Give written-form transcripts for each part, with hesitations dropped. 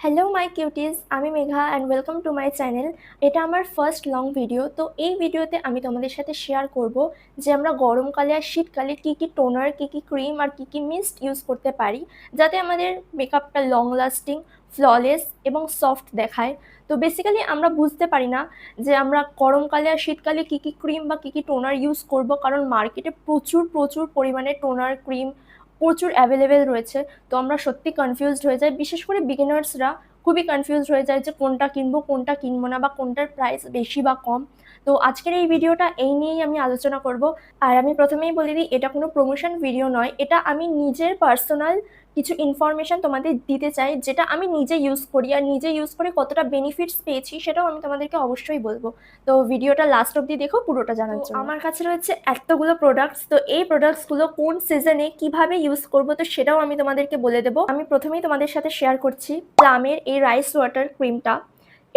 Hello my কিউটিজ, আমি Megha and welcome to my channel. এটা আমার ফার্স্ট লং ভিডিও। তো এই ভিডিওতে আমি তোমাদের সাথে শেয়ার করব যে আমরা গরমকালে আর শীতকালে কী কী টোনার, কী কী ক্রিম আর কী কী মিস্ট ইউজ করতে পারি যাতে আমাদের মেকআপটা লং লাস্টিং, ফ্ললেস এবং সফট দেখায়। তো বেসিক্যালি আমরা বুঝতে পারি না যে আমরা গরমকালে আর শীতকালে কী কী ক্রিম বা কী কী টোনার ইউজ করব, কারণ মার্কেটে প্রচুর প্রচুর পরিমাণে টোনার, ক্রিম প্রচুর অ্যাভেলেবেল রয়েছে। তো আমরা সত্যি কনফিউজড হয়ে যাই, বিশেষ করে বিগিনার্সরা খুবই কনফিউজড হয়ে যায় যে কোনটা কিনবো কোনটা কিনবো না, বা কোনটার প্রাইস বেশি বা কম। তো আজকের এই ভিডিওটা এই নিয়েই আমি আলোচনা করব। আর আমি প্রথমেই বলে দিই, এটা কোনো প্রমোশন ভিডিও নয়, এটা আমি নিজের পার্সোনাল কিছু ইনফরমেশন তোমাদের দিতে চাই, যেটা আমি নিজে ইউজ করি আর নিজে ইউজ করে কতটা বেনিফিটস পেয়েছি সেটাও আমি তোমাদেরকে অবশ্যই বলবো। তো ভিডিওটা লাস্ট অবধি দেখো পুরোটা জানার জন্য। আমার কাছে রয়েছে এতগুলো প্রোডাক্টস, তো এই প্রোডাক্টসগুলো কোন সিজনে কিভাবে ইউজ করব তো সেটাও আমি তোমাদেরকে বলে দেবো। আমি প্রথমেই তোমাদের সাথে শেয়ার করছি প্লামের এই রাইস ওয়াটার ক্রিমটা।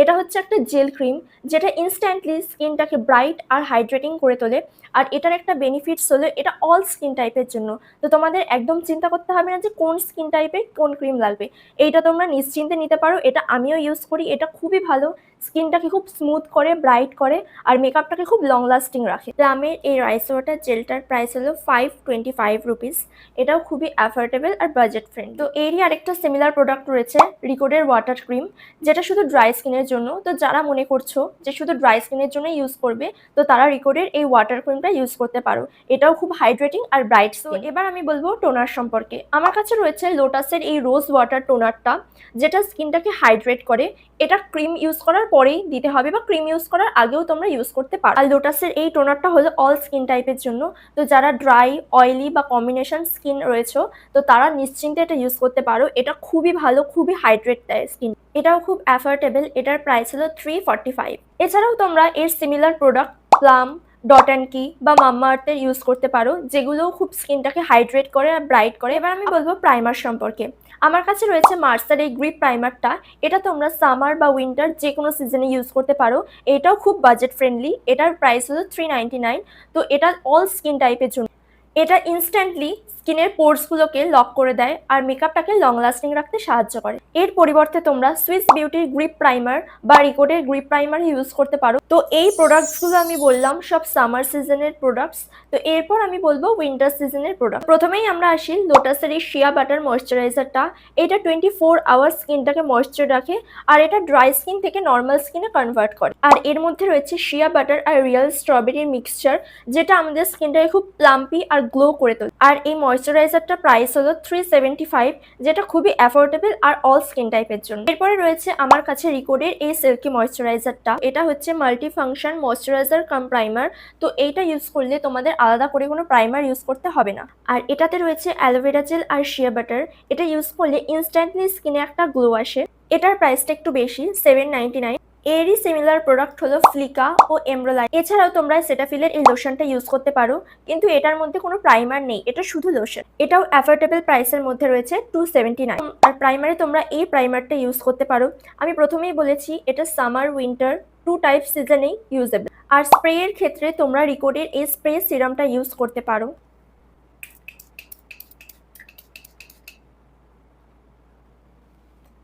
এটা হচ্ছে একটা জেল ক্রিম যেটা ইনস্ট্যান্টলি স্কিনটাকে ব্রাইট আর হাইড্রেটিং করে তোলে। আর এটার একটা বেনিফিটস হলো এটা অল স্কিন টাইপের জন্য। তো তোমাদের একদম চিন্তা করতে হবে না যে কোন স্কিন টাইপের কোন ক্রিম লাগবে, এইটা তোমরা নিশ্চিন্তে নিতে পারো। এটা আমিও ইউজ করি, এটা খুবই ভালো, স্কিনটাকে খুব স্মুথ করে, ব্রাইট করে আর মেকআপটাকে খুব লং লাস্টিং রাখে। প্লামের এই রাইস ওয়াটার জেলটার প্রাইস হলো 525 রুপিস। এটাও খুবই অ্যাফোর্ডেবল আর বাজেট ফ্রেন্ড। তো এরই আরেকটা সিমিলার প্রোডাক্ট রয়েছে রিকোডের ওয়াটার ক্রিম, যেটা শুধু ড্রাই স্কিনের জন্য। তো যারা মনে করছো যে শুধু ড্রাই স্কিনের জন্য ইউজ করবে, তো তারা রিকোডের এই ওয়াটার ক্রিমটা ইউজ করতে পারো। এটাও খুব হাইড্রেটিং আর ব্রাইট। তো এবার আমি বলবো টোনার সম্পর্কে। আমার কাছে রয়েছে লোটাসের এই রোজ ওয়াটার টোনারটা, যেটা স্কিনটাকে হাইড্রেট করে। এটা ক্রিম ইউজ করার পরেই দিতে হবে বা ক্রিম ইউজ করার আগেও তোমরা ইউজ করতে পারো। আর লোটাসের এই টোনারটা হলো অল স্কিন টাইপের জন্য। তো যারা ড্রাই, অয়েলি বা কম্বিনেশন স্কিন রয়েছে, তো তারা নিশ্চিন্তে এটা ইউজ করতে পারো। এটা খুবই ভালো, খুবই হাইড্রেট দেয় স্কিন। এটাও খুব অ্যাফোর্ডেবল, এটার প্রাইস হলো 345। এছাড়াও তোমরা এর similar product plum, dot and কি বা মাম্মা আর্থের ইউজ করতে পারো, যেগুলোও খুব স্কিনটাকে হাইড্রেট করে আর ব্রাইট করে। এবার আমি বলবো প্রাইমার সম্পর্কে। আমার কাছে রয়েছে মার্সার এই গ্রিপ প্রাইমারটা। এটা তোমরা সামার বা উইন্টার যে কোনো সিজনে ইউজ করতে পারো। এটাও খুব বাজেট ফ্রেন্ডলি, এটার প্রাইস হলো 399। তো এটা অল স্কিন টাইপের জন্য। এটা ইনস্ট্যান্টলি স্কিনের পোর্সগুলোকে লক করে দেয় আর মেকআপটাকে লং লাস্টিং রাখতে সাহায্য করে। এর পরিবর্তে তোমরা সুইস বিউটির গ্রিপ প্রাইমার বা রিকোডের গ্রিপ প্রাইমার ইউজ করতে পারো। তো এই প্রোডাক্টসগুলো আমি বললাম সব সামার সিজনের প্রোডাক্টস। তো এরপর আমি বলবো উইন্টার সিজনের প্রোডাক্ট। প্রথমেই আমরা আসি লোটাসের এই শিয়া বাটার ময়শ্চারাইজারটা। এটা 24 আওয়ার স্কিনটাকে ময়শ্চার রাখে আর এটা ড্রাই স্কিন থেকে নর্মাল স্কিনে কনভার্ট করে। আর এর মধ্যে রয়েছে শিয়া বাটার আর রিয়েল স্ট্রবেরির মিক্সচার, যেটা আমাদের স্কিনটাকে খুব প্লাম্পি আর গ্লো করে তোলে। আর এই ময়শ্চারাইজারটা প্রাইস হলো 375, যেটা খুবই অ্যাফোর্ডেবল আর অল স্কিন টাইপের জন্য। এরপরে রয়েছে আমার কাছে রিকোডের এই সিল্কি ময়শ্চারাইজারটা। এটা হচ্ছে মাল্টি ফাংশন ময়শ্চারাইজার কাম প্রাইমার। তো এইটা ইউজ করলে তোমাদের আলাদা করে কোনো প্রাইমার ইউজ করতে হবে না। আর এটাতে রয়েছে অ্যালোভেরা জেল আর শিয়া বাটার। এটা ইউজ করলে ইনস্ট্যান্টলি স্কিনে একটা গ্লো আসে। এটার প্রাইসটা একটু বেশি, 799। এরই সিমিলার প্রোডাক্ট হলো ফ্লিকা ও এমব্রোলাইন। এছাড়াও তোমরা সেটাফিলের এই লোশনটা ইউজ করতে পারো, কিন্তু এটার মধ্যে কোনো প্রাইমার নেই, এটা শুধু লোশন। এটাও অ্যাফোর্ডেবল প্রাইসের মধ্যে রয়েছে, 279। আর প্রাইমারে তোমরা এই প্রাইমারটা ইউজ করতে পারো। আমি প্রথমেই বলেছি এটা সামার উইন্টার টু টাইপ সিজনেই ইউজেবল। আর স্প্রেয়ের ক্ষেত্রে তোমরা রিকোডের এই স্প্রে সিরামটা ইউজ করতে পারো।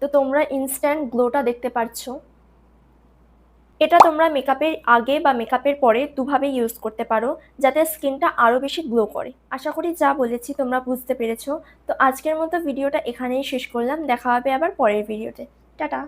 তো তোমরা ইনস্ট্যান্ট গ্লোটা দেখতে পারছো। এটা তোমরা মেকআপের আগে বা মেকআপের পরে দুভাবে ইউজ করতে পারো, যাতে স্কিনটা আরও বেশি গ্লো করে। আশা করি যা বলেছি তোমরা বুঝতে পেরেছো। তো আজকের মতো ভিডিওটা এখানেই শেষ করলাম, দেখা হবে আবার পরের ভিডিওতে। টাটা।